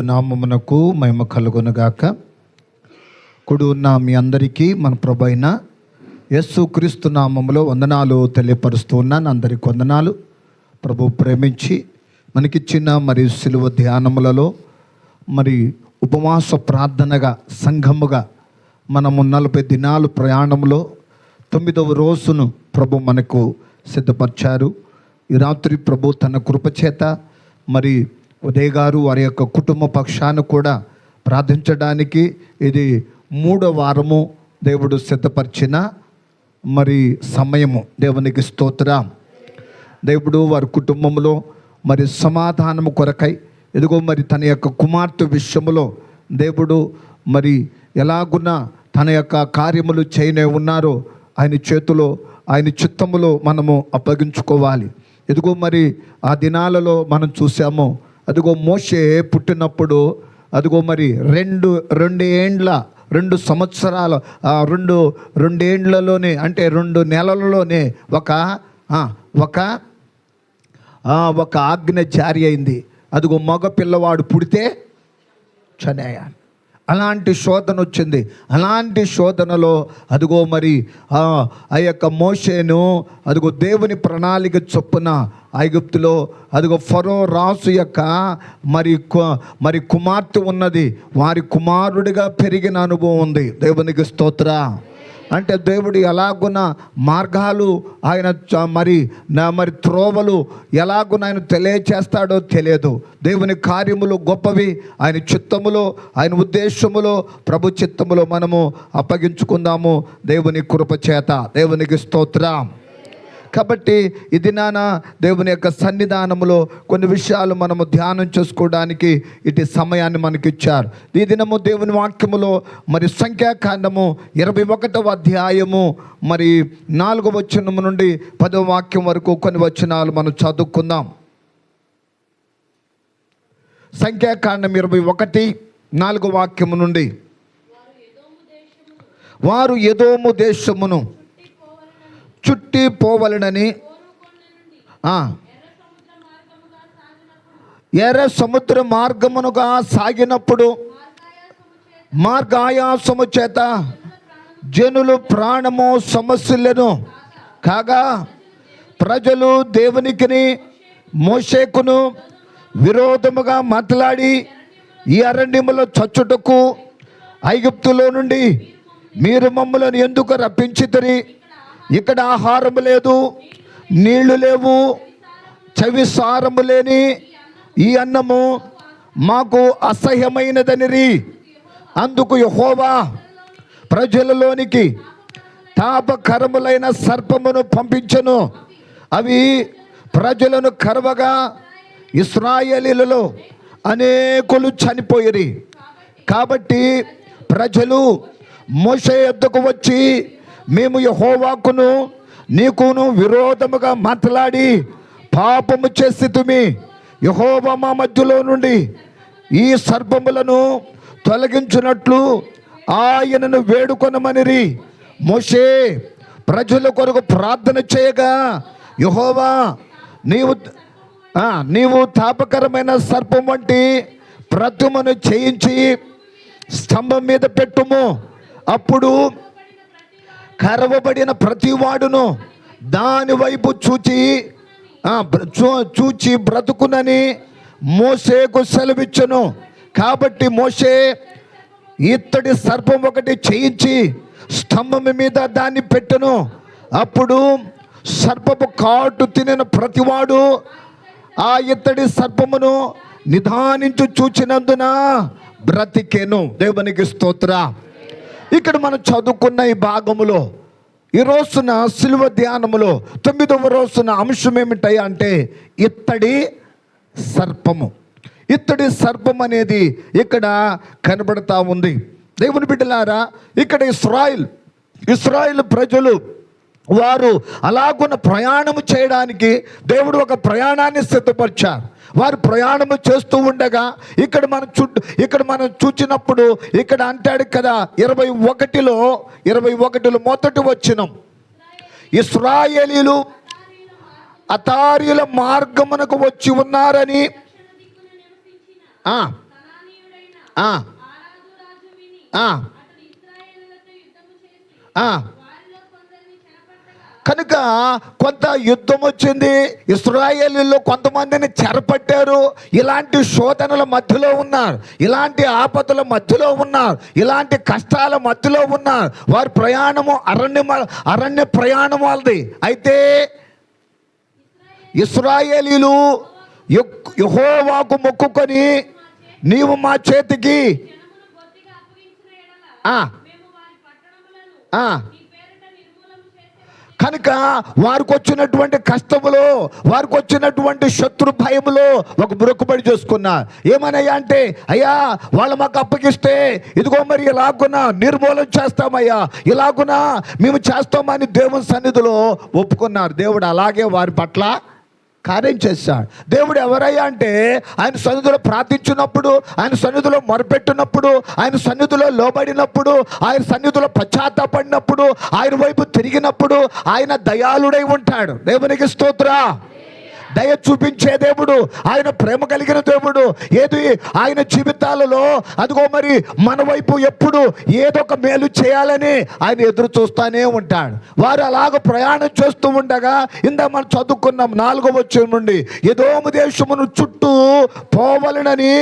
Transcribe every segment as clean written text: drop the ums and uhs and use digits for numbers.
నామమునకు మహిమ కలుగునుగాక. కుడి ఉన్న మీ అందరికీ మన ప్రభు అయిన యేసుక్రీస్తు నామములో వందనాలు తెలియపరుస్తూ ఉన్నాను. అందరికి వందనాలు. ప్రభు ప్రేమించి మనకిచ్చిన మరి సిలువ ధ్యానములలో మరి ఉపవాస ప్రార్థనగా సంఘముగా మనము 40 దినాలు ప్రయాణంలో 9వ రోజును ప్రభు మనకు సిద్ధపరిచారు. ఈ రాత్రి ప్రభు తన కృపచేత మరి ఉదయ్ గారు వారి యొక్క కుటుంబ పక్షాన కూడా ప్రార్థించడానికి ఇది 3వ వారము దేవుడు సిద్ధపరిచిన మరి సమయము. దేవునికి స్తోత్రం. దేవుడు వారి కుటుంబంలో మరి సమాధానము కొరకై ఎదుగో మరి తన యొక్క కుమార్తె విషయంలో దేవుడు మరి ఎలాగున్న తన యొక్క కార్యములు చేయనే ఉన్నారో ఆయన చేతిలో ఆయన చిత్తములో మనము అప్పగించుకోవాలి. ఎదుగో మరి ఆ దినాలలో మనం చూసాము. అదిగో మోషే పుట్టినప్పుడు అదిగో మరి 2 సంవత్సరాల 2 ఏండ్లలోనే అంటే 2 నెలలలోనే ఒక ఆజ్ఞ జారీ అయింది. అదిగో మగ పిల్లవాడు పుడితే చనేయాలి. అలాంటి శోధన వచ్చింది. అలాంటి శోధనలో అదిగో మరి ఆ యొక్క మోషేను అదిగో దేవుని ప్రణాళిక చొప్పున ఐగుప్తులో అదిగో ఫరో రాజు యొక్క మరి కుమార్తె ఉన్నది. వారి కుమారుడిగా పెరిగిన అనుభవం ఉంది. దేవునికి స్తోత్రం. అంటే దేవుడు ఎలాగున్న మార్గాలు ఆయన మరి త్రోవలు ఎలాగున ఆయన తెలియచేస్తాడో తెలియదు. దేవుని కార్యములు గొప్పవి. ఆయన చిత్తములో ఆయన ఉద్దేశములో ప్రభు చిత్తములో మనము అప్పగించుకుందాము దేవుని కృప చేత. దేవునికి స్తోత్రం. కాబట్టి ఇది దేవుని యొక్క సన్నిధానములో కొన్ని విషయాలు మనము ధ్యానం చేసుకోవడానికి ఇటు సమయాన్ని మనకిచ్చారు. ఈ దినము దేవుని వాక్యములో మరి సంఖ్యాకాండము 21వ అధ్యాయము మరి 4వ వచనము నుండి 10వ వాక్యం వరకు కొన్ని వచనాలు మనం చదువుకుందాం. సంఖ్యాకాండం 21 4వ వాక్యము నుండి, వారు ఎదోము దేశమును చుట్టి పోవలనని ఎర్ర సముద్ర మార్గమునుగా సాగినప్పుడు మార్గాయాసము చేత జనులు ప్రాణము సమస్యలను కాగా ప్రజలు దేవునికిని మోషేకును విరోధముగా మాట్లాడి ఈ అరణ్యములో చచ్చుటకు ఐగుప్తులో నుండి మీరు మమ్మలను ఎందుకు రప్పించితిరి? ఇక్కడ ఆహారము లేదు, నీళ్లు లేవు, చవిసారము లేని ఈ అన్నము మాకు అసహ్యమైనదనిరి. అందుకు యెహోవా ప్రజలలోనికి తాపకరములైన సర్పమును పంపించెను. అవి ప్రజలను కరవగా ఇశ్రాయేలీయులలో అనేకులు చనిపోయిరి. కాబట్టి ప్రజలు మోషే యొద్దకు వచ్చి, మేము యెహోవాకును నీకును విరోధముగా మాట్లాడి పాపము చేసితిమి. యెహోవా మా మధ్యలో నుండి ఈ సర్పములను తొలగించున్నట్లు ఆయనను వేడుకొనమనిరి. మోషే ప్రజల కొరకు ప్రార్థన చేయగా, యెహోవా నీవు తాపకరమైన సర్పం వంటి ప్రతిమను చేయించి స్తంభం మీద పెట్టుము. అప్పుడు కరవబడిన ప్రతివాడును దాని వైపు చూచి బ్రతుకునని మోషేకు సెలవిచ్చెను. కాబట్టి మోషే ఇత్తడి సర్పం ఒకటి చేయించి స్తంభం మీద దాన్ని పెట్టెను. అప్పుడు సర్పపు కాటు తినిన ప్రతివాడు ఆ ఇత్తడి సర్పమును నిదానించు చూచినందున బ్రతికెను. దేవునికి స్తోత్రం. ఇక్కడ మనం చదువుకున్న ఈ భాగములో ఈ రోజున సిలువ ధ్యానములో 9వ రోజున అంశం ఏమిటాయి అంటే ఇత్తడి సర్పము. ఇత్తడి సర్పం అనేది ఇక్కడ కనబడతా ఉంది. దేవుని బిడ్డలారా, ఇక్కడ ఇశ్రాయేలు ప్రజలు వారు అలాగున్న ప్రయాణము చేయడానికి దేవుడు ఒక ప్రయాణాన్ని సిద్ధపరిచారు. వారు ప్రయాణము చేస్తూ ఉండగా ఇక్కడ మనం చూచినప్పుడు ఇక్కడ అంటాడు కదా 21లో మొదటి వచనం, ఇశ్రాయేలీయులు అతారీల మార్గమునకు వచ్చి ఉన్నారని ఆ, ఆ, ఆ. కనుక కొంత యుద్ధం వచ్చింది, ఇశ్రాయేలీయులు కొంతమందిని చెరపట్టారు. ఇలాంటి శోధనల మధ్యలో ఉన్నారు, ఇలాంటి ఆపదల మధ్యలో ఉన్నారు, ఇలాంటి కష్టాల మధ్యలో ఉన్నారు. వారి ప్రయాణము అరణ్య ప్రయాణం వాళ్ళది. అయితే ఇశ్రాయేలీయులు యెహోవాకు మొక్కుకొని, నీవు మా చేతికి కనుక వారికి వచ్చినటువంటి కష్టములో, వారికి వచ్చినటువంటి శత్రు భయములో ఒక మొక్కుబడి చేసుకున్నారు. ఏమనయ్యా అంటే, అయ్యా వాళ్ళు మాకు అప్పగిస్తే ఇదిగో మరి ఇలాగున నిర్మూలన చేస్తామయ్యా, ఇలాగున మేము చేస్తామని దేవుని సన్నిధిలో ఒప్పుకున్నారు. దేవుడు అలాగే వారి పట్ల కార్యం చేశాడు. దేవుడు ఎవరయ్యా అంటే, ఆయన సన్నిధిలో ప్రార్థించినప్పుడు, ఆయన సన్నిధిలో మొరపెట్టినప్పుడు, ఆయన సన్నిధిలో లోబడినప్పుడు, ఆయన సన్నిధిలో పశ్చాత్తాపడినప్పుడు, ఆయన వైపు తిరిగినప్పుడు ఆయన దయాళుడై ఉంటాడు. దేవునికి స్తోత్రం. దయ చూపించే దేవుడు, ఆయన ప్రేమ కలిగిన దేవుడు. ఏది ఆయన జీవితాలలో అదిగో మరి మన వైపు ఎప్పుడు ఏదో ఒక మేలు చేయాలని ఆయన ఎదురు చూస్తూనే ఉంటాడు. వారు అలాగ ప్రయాణం చేస్తూ ఉండగా ఇందా మనం చదువుకున్నాం 4వ వచనం నుండి, ఎదోము దేశమును చుట్టూ పోవలనని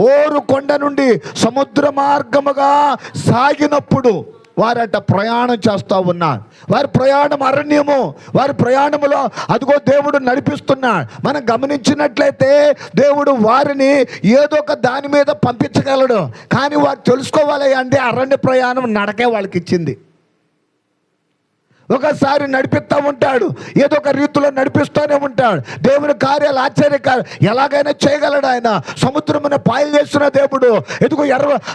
ఓరు కొండ నుండి సముద్ర మార్గముగా సాగినప్పుడు వారట ప్రయాణం చేస్తూ ఉన్నారు. వారి ప్రయాణం అరణ్యము, వారి ప్రయాణములో అదిగో దేవుడు నడిపిస్తున్నాడు. మనం గమనించినట్లయితే దేవుడు వారిని ఏదో ఒక దాని మీద పంపించగలడు. కానీ వారు తెలుసుకోవాలి అంటే అరణ్య ప్రయాణం నడకే వాళ్ళకి ఇచ్చింది. ఒకసారి నడిపిస్తూ ఉంటాడు, ఏదో ఒక రీతిలో నడిపిస్తూనే ఉంటాడు. దేవుని కార్యాలు ఆశ్చర్యకార్యాలు ఎలాగైనా చేయగలడు ఆయన. సముద్రమును పాయలు చేసిన దేవుడు,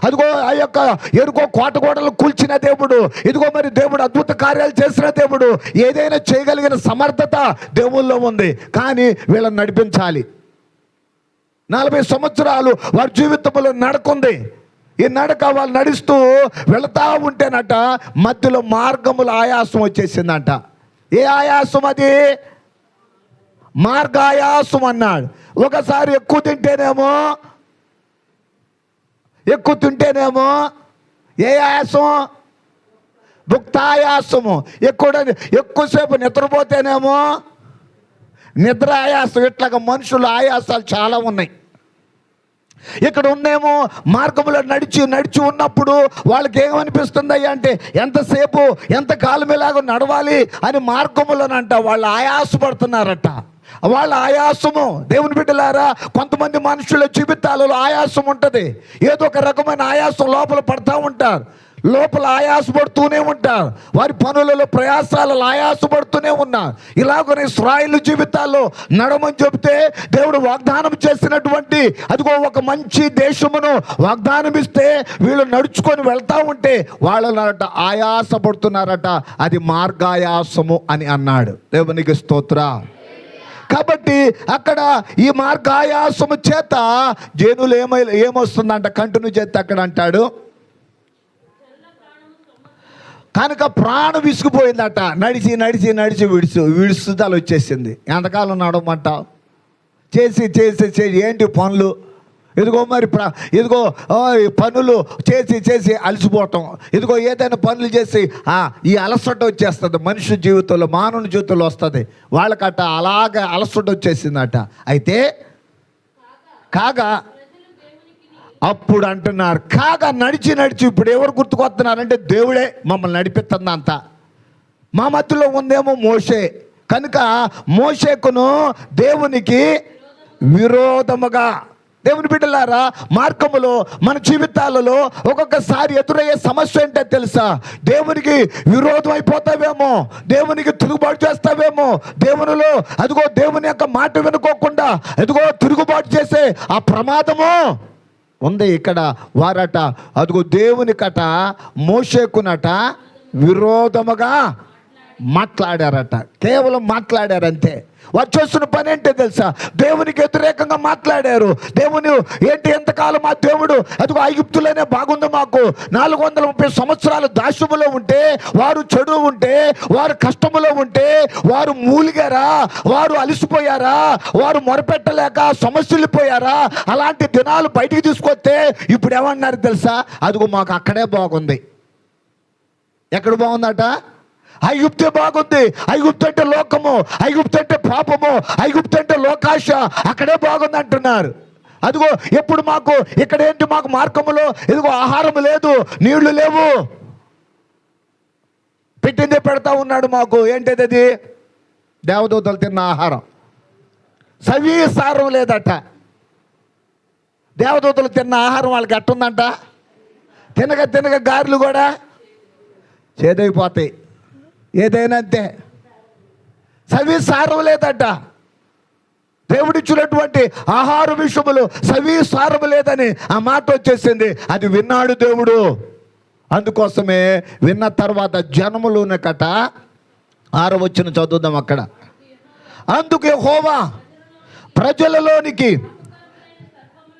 అదిగో ఆ యొక్క ఎరుకో కోటగోడలు కూల్చిన దేవుడు, ఇదిగో మరి దేవుడు అద్భుత కార్యాలు చేసిన దేవుడు. ఏదైనా చేయగలిగిన సమర్థత దేవుల్లో ఉంది. కానీ వీళ్ళని నడిపించాలి. 40 సంవత్సరాలు వారి జీవితంలో నడకుంది. ఈ నడక వాళ్ళు నడుస్తూ వెళతా ఉంటేనట మధ్యలో మార్గముల ఆయాసం వచ్చేసిందంట. ఏ ఆయాసం అది? మార్గాయాసం అన్నాడు. ఒకసారి ఎక్కువ తింటేనేమో ఏ ఆయాసం? భుక్తాయాసము. ఎక్కువసేపు నిద్రపోతేనేమో నిద్ర ఆయాసం. ఇట్లాగా మనుషుల ఆయాసాలు చాలా ఉన్నాయి. ఇక్కడ ఉన్నేమో మార్గంలో నడిచి ఉన్నప్పుడు వాళ్ళకి ఏమనిపిస్తుంది అంటే, ఎంతసేపు ఎంత కాలం ఇలాగ నడవాలి అని మార్గములోనంట వాళ్ళు ఆయాసపడుతున్నారట. వాళ్ళ ఆయాసము, దేవుని బిడ్డలారా, కొంతమంది మనుషుల జీవితాలలో ఆయాసం ఉంటుంది. ఏదో ఒక రకమైన ఆయాసం లోపల పడతా ఉంటారు, లోపల ఆయాసపడుతూనే ఉంటారు. వారి పనులలో ప్రయాసాలలో ఆయాసపడుతూనే ఉన్నారు. ఇలాగనే ఇశ్రాయేలు జీవితాల్లో నడమని చెబితే దేవుడు వాగ్దానం చేసినటువంటి అదిగో ఒక మంచి దేశమును వాగ్దానం ఇస్తే వీళ్ళు నడుచుకొని వెళ్తా ఉంటే వాళ్ళ ఆయాసపడుతున్నారట. అది మార్గాయాసము అని అన్నాడు. దేవునికి స్తోత్రం. కాబట్టి అక్కడ ఈ మార్గాయాసము చేత జనులు ఏమొస్తుందంట, కంటిన్యూ చేస్తే అక్కడ అంటాడు, కనుక ప్రాణం విసిగిపోయిందట. నడిచి విడుసుదల వచ్చేసింది. ఎంతకాలం నడవమంటావు? చేసి ఏంటి పనులు, ఇదిగో మరి ఇదిగో పనులు చేసి అలసిపోవటం, ఇదిగో ఏదైనా పనులు చేసి ఈ అలసట వచ్చేస్తుంది. మనిషి జీవితంలో, మానవుని జీవితంలో వస్తుంది. వాళ్ళకట అలాగే అలసట వచ్చేసిందట. అయితే కాగా అప్పుడు అంటున్నారు, కాగా నడిచి ఇప్పుడు ఎవరు గుర్తుకొస్తున్నారంటే దేవుడే మమ్మల్ని నడిపిస్తుంది. అంతా మా మధ్యలో ఉందేమో మోషే. కనుక మోషేకును దేవునికి విరోధముగా. దేవుని బిడ్డలారా, మార్గములో మన జీవితాలలో ఒక్కొక్కసారి ఎదురయ్యే సమస్య ఏంటో తెలుసా? దేవునికి విరోధం అయిపోతావేమో, దేవునికి తిరుగుబాటు చేస్తావేమో, దేవునిలో అదిగో దేవుని యొక్క మాట వినుకోకుండా అదిగో తిరుగుబాటు చేసే ఆ ప్రమాదము ఉంది. ఇక్కడ వారట అదిగో దేవునికట మోషేకునట విరోధముగా మాట్లాడారట. కేవలం మాట్లాడారంతే. వారు చేస్తున్న పని ఏంటో తెలుసా? దేవునికి వ్యతిరేకంగా మాట్లాడారు. దేవుని ఏంటి, ఎంతకాలం మా దేవుడు అదిగో ఐగుప్తులోనే బాగుంది, మాకు 430 సంవత్సరాలు దాస్యములో ఉంటే, వారు చెడు ఉంటే, వారు కష్టములో ఉంటే, వారు మూలిగారా, వారు అలసిపోయారా, వారు మొరపెట్టలేక సమస్యలు పోయారా? అలాంటి దినాలు బయటికి తీసుకొస్తే ఇప్పుడు ఏమన్నారు తెలుసా? అదిగో మాకు అక్కడే బాగుంది. ఎక్కడ బాగుందట? ఐగుప్తే బాగుంది. ఐగుప్తు అంటే లోకము, ఐగుప్తు అంటే పాపము, ఐగుప్తు అంటే లోకాశ, అక్కడే బాగుంది అంటున్నారు. అదిగో ఎప్పుడు మాకు ఇక్కడ ఏంటి, మాకు మార్గములో ఇదిగో ఆహారం లేదు, నీళ్లు లేవు, పెట్టిందే పెడతా ఉన్నాడు మాకు. ఏంటిది అది? దేవదూతలు తిన్న ఆహారం. సవీ సారం లేదట. దేవదూతలు తిన్న ఆహారం వాళ్ళకి ఎట్టుందంట? తినగా తినగా గారెలు కూడా చేదైపోతాయి. ఏదైనా అంతే, సవి సారం లేదట. దేవుడిచ్చినటువంటి ఆహార విషయములు సవి సారం లేదని ఆ మాట వచ్చేసింది. అది విన్నాడు దేవుడు. అందుకోసమే విన్న తర్వాత జనములోనకట 6వ వచనం చదువుదాం అక్కడ. అందుకు యెహోవా ప్రజలలోనికి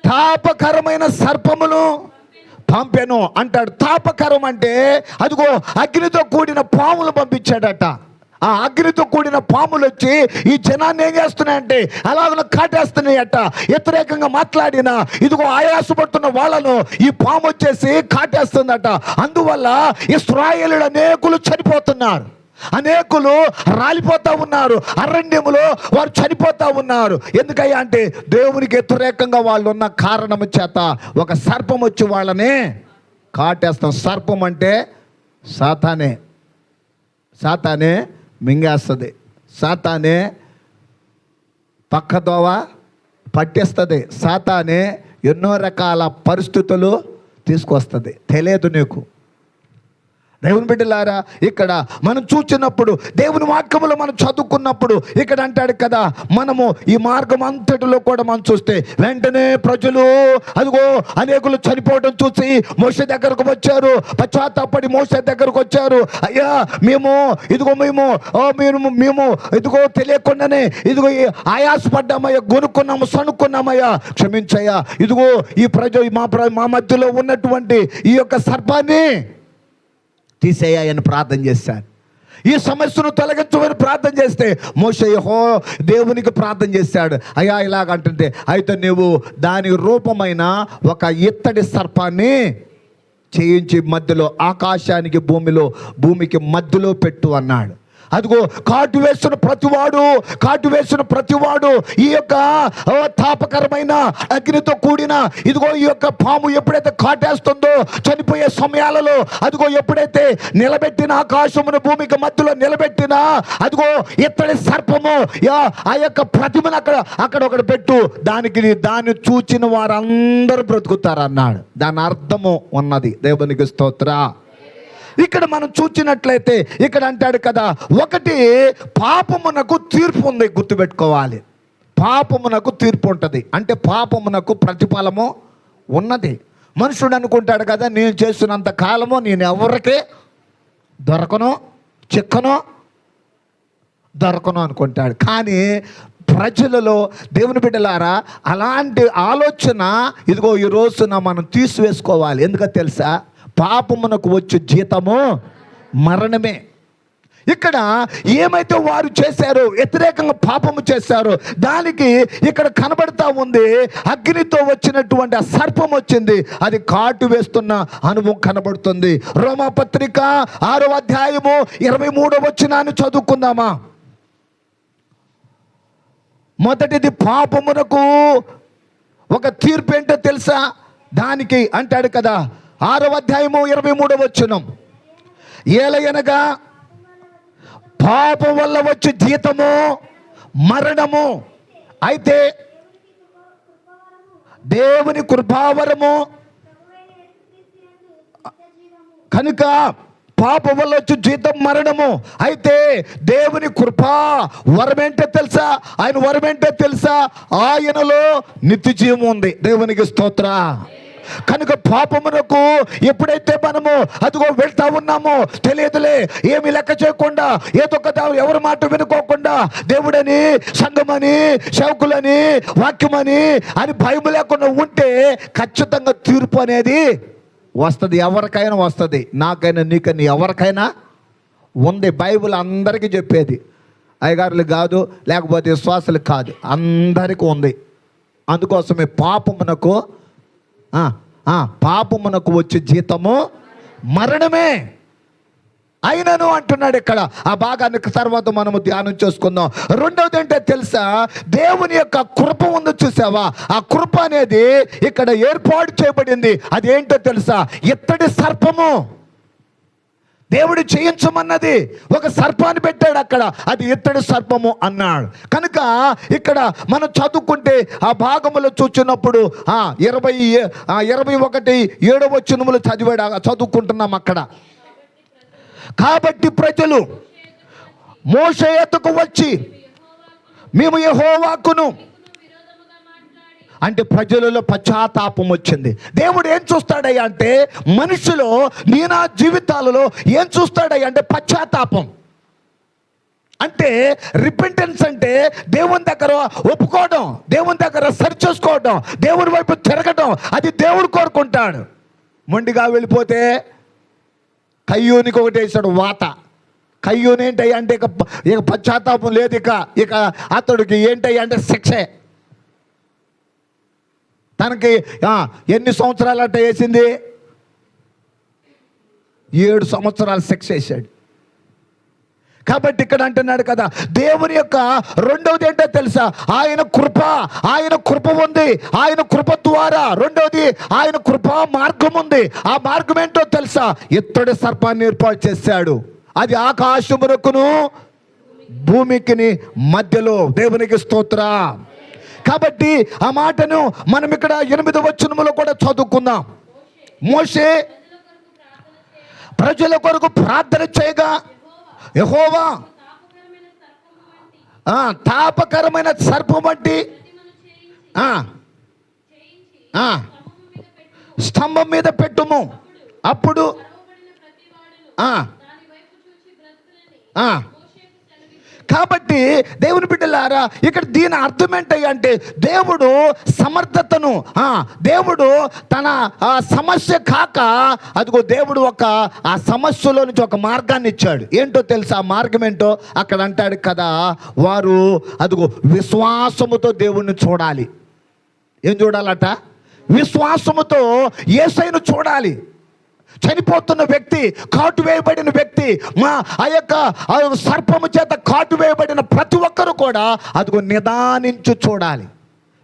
తాపకరమైన సర్పమును పంపెను అంటాడు. తాపకరం అంటే అదిగో అగ్నితో కూడిన పాములు పంపించాడట. ఆ అగ్నితో కూడిన పాములు వచ్చి ఈ జనాన్ని ఏం చేస్తున్నాయంటే అలాగ కాటేస్తున్నాయట. వ్యతిరేకంగా మాట్లాడిన ఇదిగో ఆయాసపడుతున్న వాళ్ళను ఈ పాము వచ్చేసి కాటేస్తుందట. అందువల్ల ఇశ్రాయేలులు అనేకులు చనిపోతున్నారు, అనేకులు రాలిపోతా ఉన్నారు, అరణ్యములో వారు చనిపోతా ఉన్నారు. ఎందుకయ్యా అంటే దేవునికి వ్యతిరేకంగా వాళ్ళు ఉన్న కారణము చేత ఒక సర్పం వచ్చి వాళ్ళని కాటేస్తాం. సర్పం అంటే సాతానే. సాతానే మింగేస్తుంది, సాతానే పక్కదోవ పట్టేస్తుంది, సాతానే ఎన్నో రకాల పరిస్థితులు తీసుకొస్తుంది. తెలియదు నీకు. దేవుని బిడ్డలారా, ఇక్కడ మనం చూచినప్పుడు, దేవుని వాక్యములో మనం చదువుకున్నప్పుడు ఇక్కడ అంటాడు కదా, మనము ఈ మార్గం అంతటిలో కూడా మనం చూస్తే వెంటనే ప్రజలు అదిగో అనేకులు చనిపోవడం చూసి మోషే దగ్గరకు వచ్చారు. పశ్చాత్తాపడి మోషే దగ్గరకు వచ్చారు. అయ్యా మేము ఇదిగో మేము ఇదిగో తెలియకుండానే ఇదిగో ఆయాసపడ్డామయ్యా, గొనుక్కున్నాము, సణుక్కున్నామయ్యా, క్షమించయ్యా. ఇదిగో ఈ మా మధ్యలో ఉన్నటువంటి ఈ యొక్క సర్పాన్ని తీసేయని ప్రార్థన చేశారు. ఈ సమస్యను తొలగించమని ప్రార్థన చేస్తే మోషే దేవునికి ప్రార్థన చేశాడు. అయ్యా ఇలాగంటుంటే, అయితే నువ్వు దాని రూపమైన ఒక ఇత్తడి సర్పాన్ని చేయించి మధ్యలో ఆకాశానికి భూమికి మధ్యలో పెట్టు అన్నాడు. అదిగో కాటు వేసిన ప్రతివాడు ఈ యొక్క తాపకరమైన అగ్నితో కూడిన ఇదిగో ఈ యొక్క పాము ఎప్పుడైతే కాటేస్తుందో చనిపోయే సమయాలలో అదిగో ఎప్పుడైతే నిలబెట్టిన ఆకాశమును భూమికి మధ్యలో నిలబెట్టిన అదిగో ఇత్తడి సర్పము ఆ యొక్క ప్రతిమను అక్కడ ఒకటి పెట్టు, దాన్ని చూచిన వారందరూ బ్రతుకుతారు అన్నాడు. దాని అర్థము ఉన్నది. దేవునికి స్తోత్ర. ఇక్కడ మనం చూచినట్లయితే ఇక్కడ అంటాడు కదా, ఒకటి పాపమునకు తీర్పు ఉంది. గుర్తుపెట్టుకోవాలి, పాపమునకు తీర్పు ఉంటుంది. అంటే పాపమునకు ప్రతిఫలము ఉన్నది. మనుషుడు అనుకుంటాడు కదా, నేను చేస్తున్నంత కాలము నేను ఎవరికి చిక్కను అనుకుంటాడు. కానీ ప్రజలలో దేవుని బిడ్డలారా అలాంటి ఆలోచన ఇదిగో ఈ రోజున మనం తీసివేసుకోవాలి. ఎందుకో తెలుసా? పాపమునకు వచ్చే జీతము మరణమే. ఇక్కడ ఏమైతే వారు చేశారో, వ్యతిరేకంగా పాపము చేశారో, దానికి ఇక్కడ కనబడతా ఉంది. అగ్నితో వచ్చినటువంటి ఆ సర్పం వచ్చింది, అది కాటు వేస్తున్న అనుభవం కనబడుతుంది. రోమాపత్రిక 6వ అధ్యాయము 23వ వచనాన్ని చదువుకుందామా. మొదటిది పాపమునకు ఒక తీర్పు ఏంటో తెలుసా? దానికి అంటాడు కదా 6వ అధ్యాయము 23వ వచనం, ఏలయనగా పాపం వల్ల వచ్చే జీతము మరణము, అయితే దేవుని కృపావరము కనుక పాపం వల్ల వచ్చే జీతం మరణము, అయితే దేవుని కృపా వరం ఏంటో తెలుసా? ఆయన వరం ఏంటో తెలుసా? ఆయనలో నిత్య జీవం ఉంది. దేవునికి స్తోత్ర. కనుక పాపమునకు ఎప్పుడైతే మనము అదిగో వెళ్తా ఉన్నామో తెలియదులే, ఏమి లెక్క చేయకుండా ఏదో ఒక ఎవరి మాట వినుకోకుండా దేవుడని, సంఘమని, సేవకులని, వాక్యమని అని భయం లేకుండా ఉంటే ఖచ్చితంగా తీర్పు అనేది వస్తుంది. ఎవరికైనా వస్తుంది, నాకైనా నీకైనా ఎవరికైనా ఉంది. బైబిల్ అందరికీ చెప్పేది, అయ్యగారులు కాదు, లేకపోతే విశ్వాసులు కాదు, అందరికీ ఉంది. అందుకోసమే పాపమునకు వచ్చే జీతము మరణమే అయినను అంటున్నాడు ఇక్కడ. ఆ భాగానికి తర్వాత మనము ధ్యానం చేసుకుందాం. రెండవది ఏంటో తెలుసా, దేవుని యొక్క కృప ఉంది చూసావా, ఆ కృప అనేది ఇక్కడ ఏర్పాటు చేయబడింది. అదేంటో తెలుసా, ఇత్తడి సర్పము. దేవుడు చేయించమన్నది ఒక సర్పాన్ని పెట్టాడు అక్కడ, అది ఇత్తడి సర్పము అన్నాడు. కనుక ఇక్కడ మనం చదువుకుంటే ఆ భాగములో చూచినప్పుడు 21:7 చదివాడు, చదువుకుంటున్నాం అక్కడ. కాబట్టి ప్రజలు మోషే ఎద్దకు వచ్చి మేము యెహోవాకును, అంటే ప్రజలలో పశ్చాత్తాపం వచ్చింది. దేవుడు ఏం చూస్తాడయ్యా అంటే, మనుషులు నా జీవితాలలో ఏం చూస్తాడయ్యా అంటే పశ్చాత్తాపం. అంటే రిపెంటెన్స్ అంటే దేవుని దగ్గర ఒప్పుకోవడం, దేవుని దగ్గర సరి చేసుకోవడం, దేవుని వైపు తిరగడం. అది దేవుడు కోరుకుంటాడు. మొండిగా వెళ్ళిపోతే కయ్యూనికి ఒకటి వేసాడు వాత. కయ్యూని ఏంటయ్యా అంటే ఇక పశ్చాత్తాపం లేదు, ఇక అతడికి ఏంటయ్యా అంటే శిక్షే. తనకి ఎన్ని సంవత్సరాలు అట్ట వేసింది? 7 సంవత్సరాలు శిక్ష వేసాడు. కాబట్టి ఇక్కడ అంటున్నాడు కదా, దేవుని యొక్క రెండవది ఏంటో తెలుసా, ఆయన కృప ఉంది. ఆయన కృప ద్వారా రెండవది ఆయన కృపా మార్గం ఉంది. ఆ మార్గం ఏంటో తెలుసా, ఇత్తడి సర్పాన్ని ఏర్పాటు చేశాడు. అది ఆకాశమునకును భూమికి మధ్యలో. దేవునికి స్తోత్రం. కాబట్టి ఆ మాటను మనం ఇక్కడ 8వ వచనములో కూడా చదువుకుందాం. మోషే ప్రజల కొరకు ప్రార్థన చేయగా యెహోవా తాపకరమైన సర్పం వంటి స్తంభం మీద పెట్టుము, అప్పుడు కాబట్టి దేవుని బిడ్డలారా, ఇక్కడ దీని అర్థం ఏంటయ్యా అంటే, దేవుడు సమర్థతను, దేవుడు తన సమస్య కాక అదిగో దేవుడు ఆ సమస్యలో నుంచి ఒక మార్గాన్ని ఇచ్చాడు. ఏంటో తెలుసా ఆ మార్గం ఏంటో? అక్కడ అంటాడు కదా, వారు అదిగో విశ్వాసముతో దేవుణ్ణి చూడాలి. ఏం చూడాలట? విశ్వాసముతో యేసయ్యను చూడాలి. చనిపోతున్న వ్యక్తి, కాటు వేయబడిన వ్యక్తి, ఆ యొక్క సర్పము చేత కాటు వేయబడిన ప్రతి ఒక్కరు కూడా అదిగో నిదానించి చూడాలి,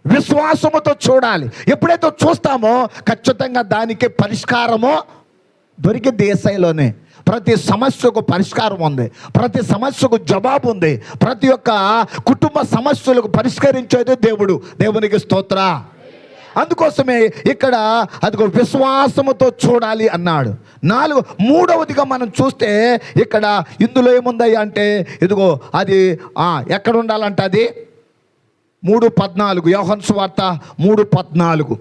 విశ్వాసముతో చూడాలి. ఎప్పుడైతే చూస్తామో ఖచ్చితంగా దానికి పరిష్కారము దొరికింది. యేసయ్యలోనే ప్రతి సమస్యకు పరిష్కారం ఉంది, ప్రతి సమస్యకు జవాబు ఉంది, ప్రతి ఒక్క కుటుంబ సమస్యలకు పరిష్కరించేది దేవుడు. దేవునికి స్తోత్ర. అందుకోసమే ఇక్కడ అదిగో విశ్వాసముతో చూడాలి అన్నాడు. మూడవదిగా మనం చూస్తే ఇక్కడ ఇందులో ఏముందయ్యా అంటే, ఇదిగో అది ఎక్కడ ఉండాలంట? అది 3:14, యోహాను సువార్త 3:14.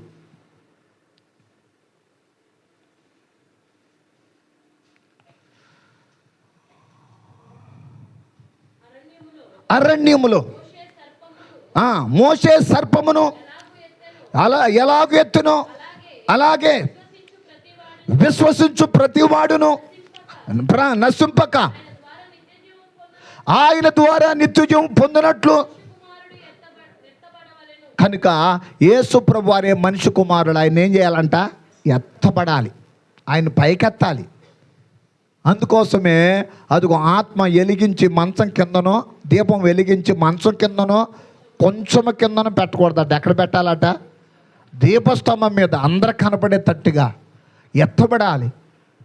అరణ్యములో మోషే సర్పమును ఎలాగూ ఎత్తునో అలాగే విశ్వసించు ప్రతివాడును నశింపక ఆయన ద్వారా నిత్యజీవం పొందినట్లు. కనుక యేసు ప్రభువు వారే మనిషి కుమారుడు. ఆయన ఏం చేయాలంట? ఎత్తబడాలి, ఆయన పైకెత్తాలి. అందుకోసమే అదిగో ఆత్మ వెలిగించి మంచం కిందనో, దీపం వెలిగించి మంచం కిందనో కొంచెం కిందనో పెట్టకూడదట. ఎక్కడ పెట్టాలట? దీపస్తంభం మీద అందరు కనపడేటట్టుగా ఎత్తబడాలి.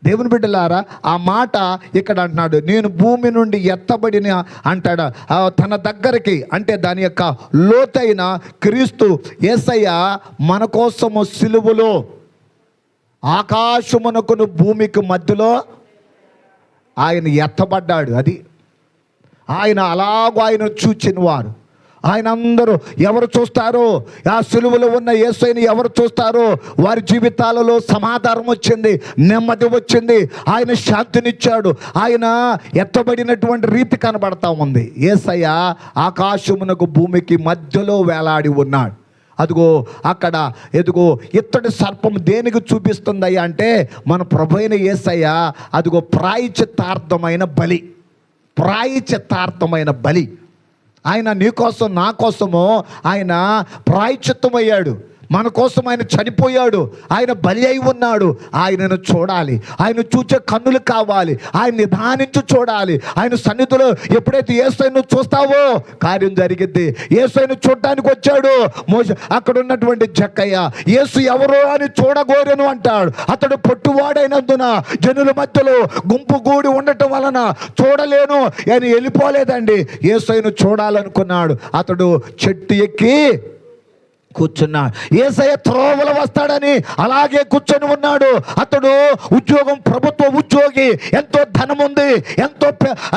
దేవుని బిడ్డలారా, ఆ మాట ఇక్కడ అంటున్నాడు, నేను భూమి నుండి ఎత్తబడిన అంటాడు. తన దగ్గరికి అంటే దాని యొక్క లోతైన క్రీస్తు యేసయ్య మన కోసము సిలువలో ఆకాశమునకును భూమికి మధ్యలో ఆయన ఎత్తబడ్డాడు. అది ఆయన అలాగూ ఆయన చూచిన వారు, ఆయన అందరూ ఎవరు చూస్తారో, ఆ సిలువలో ఉన్న యేసుని ఎవరు చూస్తారో వారి జీవితాలలో సమాధానం వచ్చింది, నెమ్మది వచ్చింది, ఆయన శాంతినిచ్చాడు. ఆయన ఎత్తబడినటువంటి రీతి కనబడతా ఉంది. యేసయ్య ఆకాశమునకు భూమికి మధ్యలో వేలాడి ఉన్నాడు. అదిగో అక్కడ ఎదుగో ఇత్తడి సర్పం దేనికి చూపిస్తుందయ్యా అంటే మన ప్రభువైన యేసయ్య అదిగో ప్రాయశ్చిత్తార్థమైన బలి, ప్రాయశ్చిత్తార్థమైన బలి. ఆయన నీ కోసం నా కోసము ఆయన ప్రాయశ్చిత్తమయ్యాడు, మన కోసం ఆయన చనిపోయాడు, ఆయన బలి అయి ఉన్నాడు. ఆయనను చూడాలి, ఆయన చూచే కన్నులు కావాలి, ఆయన నిదానించి చూడాలి. ఆయన సన్నిధిలో ఎప్పుడైతే యేసును చూస్తావో కార్యం జరిగిద్ది. యేసును చూడటానికి వచ్చాడు అక్కడ ఉన్నటువంటి జక్కయ్య, యేసు ఎవరో అని చూడగోరెను అంటాడు. అతడు పొట్టువాడైనందున జనుల మధ్యలో గుంపు గూడి ఉండటం వలన చూడలేను అని వెళ్ళిపోలేదండి. యేసును చూడాలనుకున్నాడు. అతడు చెట్టు ఎక్కి కూర్చున్నాడు. యేసయ్య త్రోవలో వస్తాడని అలాగే కూర్చొని ఉన్నాడు. అతడు ఉద్యోగం, ప్రభుత్వ ఉద్యోగి, ఎంతో ధనం ఉంది, ఎంతో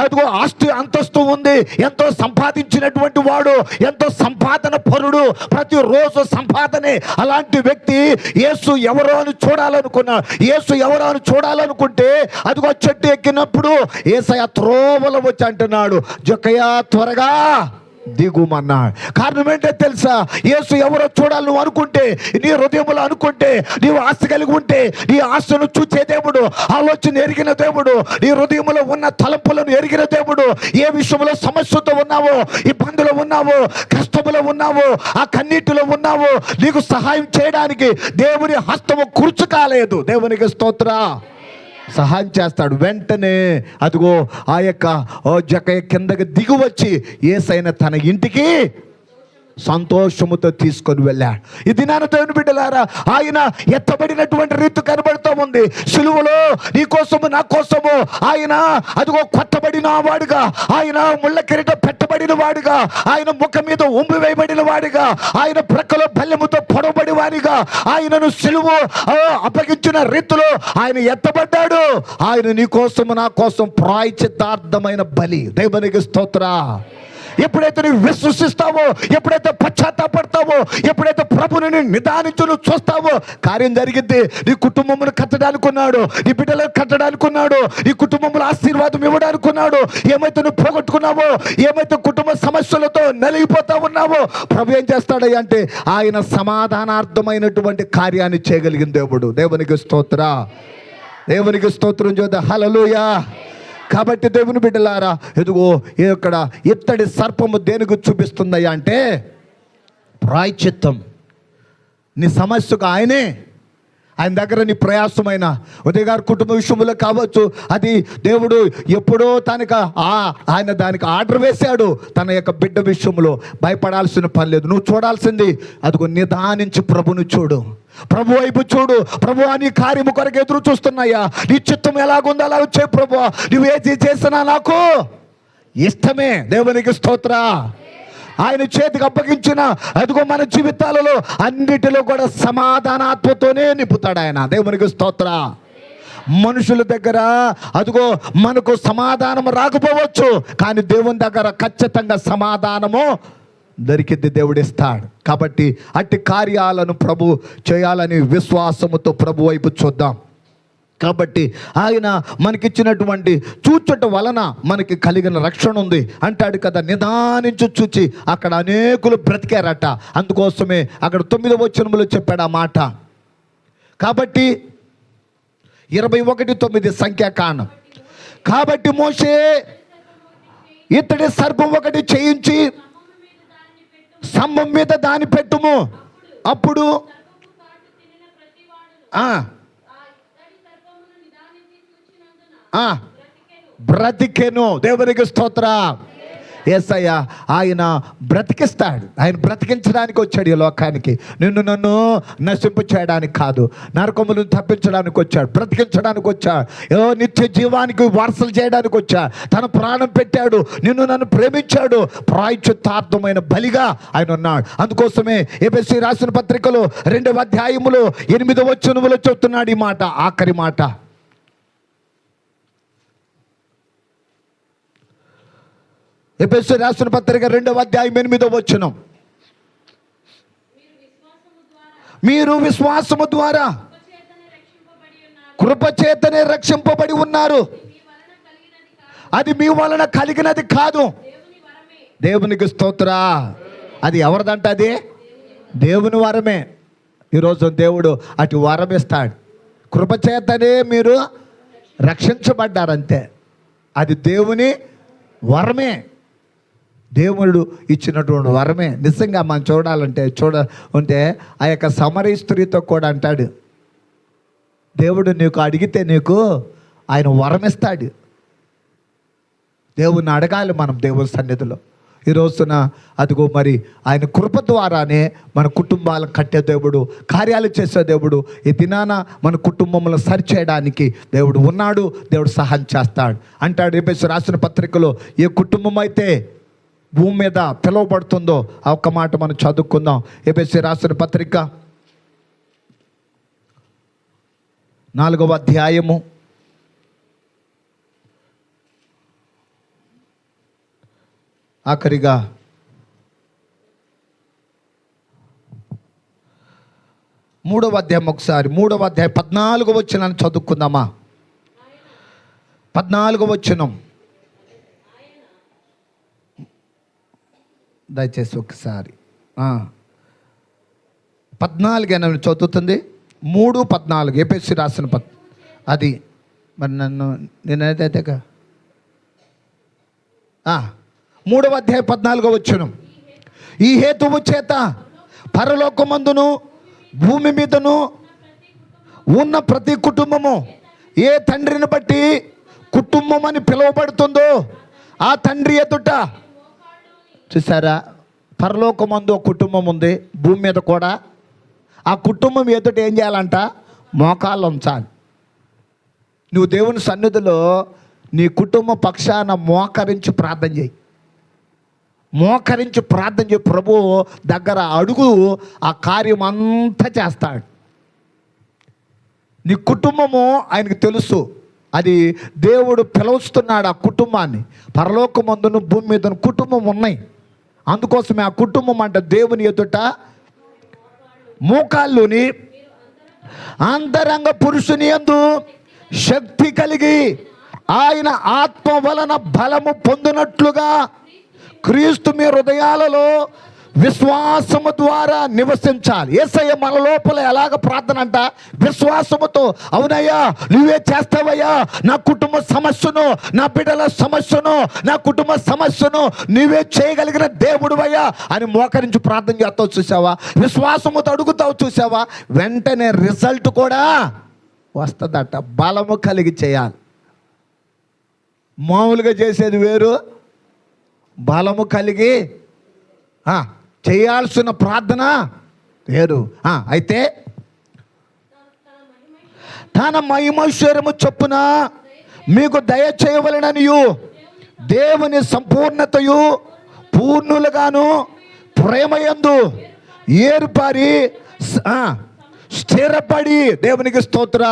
అదిగో ఆస్తి అంతస్తు ఉంది, ఎంతో సంపాదించినటువంటి వాడు, ఎంతో సంపాదన పరుడు, ప్రతిరోజు సంపాదనే. అలాంటి వ్యక్తి యేసు ఎవరో అని చూడాలనుకున్నాడు. యేసు ఎవరో అని చూడాలనుకుంటే అదిగో చెట్టు ఎక్కినప్పుడు యేసయ్య త్రోవలో వచ్చి అంటున్నాడు, జక్కయ్య త్వరగా దిగుమన్నాడు. కారణం ఏంటో తెలుసా? యేసు ఎవరో చూడాలి నువ్వు అనుకుంటే, నీ హృదయంలో అనుకుంటే, నీవు ఆస్తి కలిగి ఉంటే, నీ ఆస్తును చూచే దేవుడు, ఆలోచన ఎరిగిన దేవుడు, నీ హృదయంలో ఉన్న తలంపులను ఎరిగిన దేవుడు, ఏ విషయంలో సమస్యతో ఉన్నావో, ఇబ్బందులు ఉన్నావో, కష్టములో ఉన్నావో, ఆ కన్నీటిలో ఉన్నావో, నీకు సహాయం చేయడానికి దేవుని హస్తము కూర్చు కాలేదు. దేవునికి స్తోత్ర. సహాయం చేస్తాడు. వెంటనే అదిగో ఆ యొక్క జక్కయ్య కిందకి దిగి వచ్చి యేసయ్యను తన ఇంటికి సంతోషముతో తీసుకొని వెళ్ళాడు. ఇది నాన్న దేవుని బిడ్డలారా, ఆయన ఎత్తబడినటువంటి రీతి కనబడుతూ ఉంది. సిలువలో నీ కోసము నా కోసము ఆయన అదిగో కొట్టబడిన వాడుగా, ఆయన ముళ్ళ కిరీటం పెట్టబడిన వాడుగా, ఆయన ముఖం మీద ఉమ్మి వేయబడిన వాడిగా, ఆయన ప్రక్కలో బల్లెముతో పొడవబడి వాడిగా, ఆయనను సిలువ అప్పగించిన రీతిలో ఆయన ఎత్తబడ్డాడు. ఆయన నీ కోసము నా కోసం ప్రాయశ్చిత్తార్థమైన బలి. దేవునికి స్తోత్ర. ఎప్పుడైతే నువ్వు విశ్వసిస్తావో, ఎప్పుడైతే పశ్చాత్తాపడతావో, ఎప్పుడైతే ప్రభుని నిదానించు నువ్వు చూస్తావో కార్యం జరిగిద్ది. నీ కుటుంబమును కట్టడానికి ఉన్నాడు, నీ బిడ్డలకు కట్టడానికి ఉన్నాడు, నీ కుటుంబంలో ఆశీర్వాదం ఇవ్వడానికి ఉన్నాడు. ఏమైతే నువ్వు పోగొట్టుకున్నావో, ఏమైతే కుటుంబ సమస్యలతో నలిగిపోతా ఉన్నావో ప్రభు ఏం చేస్తాడయ్యా అంటే ఆయన సమాధానార్థమైనటువంటి కార్యాన్ని చేయగలిగిన దేవుడు. దేవునికి స్తోత్ర. దేవునికి స్తోత్రం చేద్దాం. హల్లెలూయా. కాబట్టి దేవుని బిడ్డలారా, ఎదుగో ఇక్కడ ఇత్తడి సర్పము దేనికి చూపిస్తుందయ్యా అంటే ప్రాయశ్చిత్తం. నీ సమస్యకు ఆయనే, ఆయన దగ్గర నీ ప్రయాసమైన ఉదయ గారి కుటుంబ విషయంలో కావచ్చు, అది దేవుడు ఎప్పుడో ఆయన దానికి ఆర్డర్ వేశాడు. తన యొక్క బిడ్డ విషయంలో భయపడాల్సిన పని లేదు. నువ్వు చూడాల్సింది అదిగో నిదానించి ప్రభుని చూడు, ప్రభు వైపు చూడు. ప్రభు నీ కార్యము కొరకు ఎదురు చూస్తున్నాయా, నీ చిత్తం ఎలాగుందో అలా వచ్చే ప్రభు, నువ్వు ఏది చేసినా నాకు ఇష్టమే. దేవునికి స్తోత్ర. ఆయన చేతికి అప్పగించిన అదిగో మన జీవితాలలో అన్నిటిలో కూడా సమాధానాత్మతోనే నింపుతాడు ఆయన. దేవునికి స్తోత్ర. మనుషుల దగ్గర అదిగో మనకు సమాధానం రాకపోవచ్చు, కానీ దేవుని దగ్గర ఖచ్చితంగా సమాధానము దొరికింది, దేవుడిస్తాడు. కాబట్టి అట్టి కార్యాలను ప్రభు చేయాలని విశ్వాసముతో ప్రభు వైపు చూద్దాం. కాబట్టి ఆయన మనకిచ్చినటువంటి చూచుట వలన మనకి కలిగిన రక్షణ ఉంది అంటాడు కదా. నిదానించు చూచి అక్కడ అనేకులు బ్రతికారట. అందుకోసమే అక్కడ 9వ వచనంలో చెప్పాడు ఆ మాట. కాబట్టి 21:9 సంఖ్యాకాండం. కాబట్టి మోషే ఇతడి సర్పం ఒకటి చేయించి స్తంభం మీద దాని పెట్టుము, అప్పుడు బ్రతికెను. దేవునికి స్తోత్ర. యేసయ్య ఆయన బ్రతికిస్తాడు. ఆయన బ్రతికించడానికి వచ్చాడు ఈ లోకానికి. నిన్ను నన్ను నశింపు చేయడానికి కాదు, నరకములను తప్పించడానికి వచ్చాడు, బ్రతికించడానికి వచ్చాడు, నిత్య జీవానికి వారసులు చేయడానికి వచ్చాడు. తన ప్రాణం పెట్టాడు, నిన్ను నన్ను ప్రేమించాడు, ప్రాయశ్చిత్తార్థమైన బలిగా ఆయన ఉన్నాడు. అందుకోసమే ఎఫెసీ రాసిన పత్రికలో 2వ అధ్యాయములో 8వ వచనములో చెప్తున్నాడు ఈ మాట, ఆఖరి మాట. ఎఫెసీయులకు రాసిన పత్రిక 2వ అధ్యాయం 8వ వచనం. మీరు విశ్వాసము ద్వారా కృపచేతనే రక్షింపబడి ఉన్నారు. అది మీ వలన కలిగినది కాదు, దేవునికి స్తోత్ర. అది ఎవరిదంట? అది దేవుని వరమే. ఈరోజు దేవుడు అటు వరం ఇస్తాడు. కృపచేతనే మీరు రక్షించబడ్డారంతే. అది దేవుని వరమే, దేవుడు ఇచ్చినటువంటి వరమే. నిజంగా మనం చూడాలంటే ఆ యొక్క సమరీ స్త్రీతో కూడా అంటాడు, దేవుడు నీకు అడిగితే నీకు ఆయన వరమిస్తాడు. దేవుని అడగాలి మనం దేవుని సన్నిధిలో. ఈ రోజున అదిగో మరి ఆయన కృప ద్వారానే మన కుటుంబాలను కట్టే దేవుడు, కార్యాలు చేసే దేవుడు. ఈ దినాన మన కుటుంబంలో సరిచేయడానికి దేవుడు ఉన్నాడు, దేవుడు సహాయం చేస్తాడు అంటాడు. ఎఫెసీయులకు రాసిన పత్రికలో ఏ కుటుంబం అయితే భూమి మీద పిలువబడుతుందో ఆ ఒక్క మాట మనం చదువుకుందాం. ఎఫెసీయులకు రాసిన పత్రిక 4వ అధ్యాయము 3వ అధ్యాయం, ఒకసారి 3వ అధ్యాయం 14వ వచనాన్ని చదువుకుందామా? 14వ వచనం దయచేసి ఒకసారి 14 చదువుతుంది. 3:14 ఎఫెసీయులకు రాసిన అది మరి నేనైతే 3వ అధ్యాయం 14వ వచనం. ఈ హేతువు చేత పరలోకమందును భూమి మీదను ఉన్న ప్రతి కుటుంబము ఏ తండ్రిని బట్టి కుటుంబం అని పిలువబడుతుందో ఆ తండ్రి ఎదుట, చూసారా, పరలోకమందు ఒక కుటుంబం ఉంది, భూమి మీద కూడా. ఆ కుటుంబం ఎదుట ఏం చేయాలంట? మోకాళ్ళు ఉంచాలి. నువ్వు దేవుని సన్నిధిలో నీ కుటుంబ పక్షాన మోకరించి ప్రార్థన చేయి. మోకరించి ప్రార్థన చేయి. ప్రభు దగ్గర అడుగు, ఆ కార్యం అంతా చేస్తాడు. నీ కుటుంబము ఆయనకు తెలుసు. అది దేవుడు పిలుస్తున్నాడు ఆ కుటుంబాన్ని. పరలోకమందును భూమి మీద కుటుంబం ఉన్నాయి. అందుకోసమే ఆ కుటుంబం అంటే దేవుని ఎదుట మోకాళ్ళుని అంతరంగ పురుషుని యందు శక్తి కలిగి ఆయన ఆత్మ వలన బలము పొందినట్లుగా క్రీస్తు మీ హృదయాలలో విశ్వాసము ద్వారా నివసించాలి. యేసయ్య మన లోపల ఎలాగ ప్రార్థన అంట? విశ్వాసముతో. అవునయ్యా, నువ్వే చేస్తావయ్యా, నా కుటుంబ సమస్యను, నా బిడ్డల సమస్యను, నా కుటుంబ సమస్యను నువ్వే చేయగలిగిన దేవుడువయ్యా అని మోకరించి ప్రార్థన చేస్తావు చూసావా? విశ్వాసముతో అడుగుతావు చూసావా? వెంటనే రిజల్ట్ కూడా వస్తుందట. బలము కలిగి చేయాలి. మామూలుగా చేసేది వేరు, బలము కలిగి చేయాల్సిన ప్రార్థన వేరు. అయితే తన మహిమైశ్వర్యము చొప్పున మీకు దయ చేయవలెననియు దేవుని సంపూర్ణతయు పూర్ణులుగాను ప్రేమయందు ఏర్పరి స్థిరపడి, దేవునికి స్తోత్ర.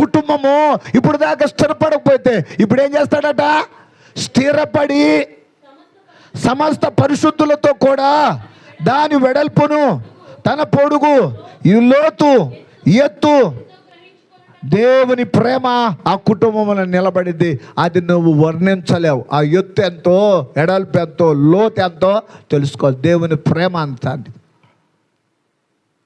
కుటుంబము ఇప్పుడు దాకా స్థిరపడకపోతే ఇప్పుడు ఏం చేస్తాడట? స్థిరపడి సమస్త పరిశుద్ధులతో కూడా దాని వెడల్పును, తన పొడుగు, ఈ లోతు, ఎత్తు, దేవుని ప్రేమ ఆ కుటుంబంలో నిలబడింది. అది నువ్వు వర్ణించలేవు. ఆ ఎత్తు ఎంతో, ఎడల్పు ఎంతో, లోతు ఎంతో తెలుసుకో. దేవుని ప్రేమ అంత,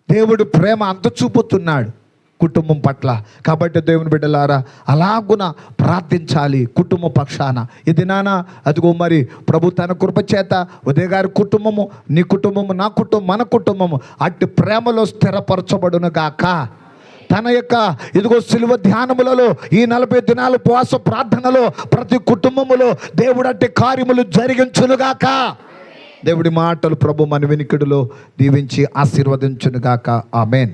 దేవుడు ప్రేమ అంత చూపుతున్నాడు కుటుంబం పట్ల. కాబట్టి దేవుని బిడ్డలారా, అలాగున ప్రార్థించాలి కుటుంబ పక్షాన. ఇది నాన్న అదిగో మరి ప్రభు తన కృప చేత ఉదయ గారి కుటుంబము, నీ కుటుంబము, నా కుటుంబం, మన కుటుంబము అట్టి ప్రేమలో స్థిరపరచబడును గాక. తన యొక్క ఇదిగో సిలువ ధ్యానములలో ఈ 40 దినాల ఉపవాస ప్రార్థనలో ప్రతి కుటుంబములో దేవుడు అట్టి కార్యములు జరిగించునుగాక. దేవుడి మాటలు ప్రభు మన వినికిడిలో దీవించి ఆశీర్వదించునుగాక. ఆమేన్.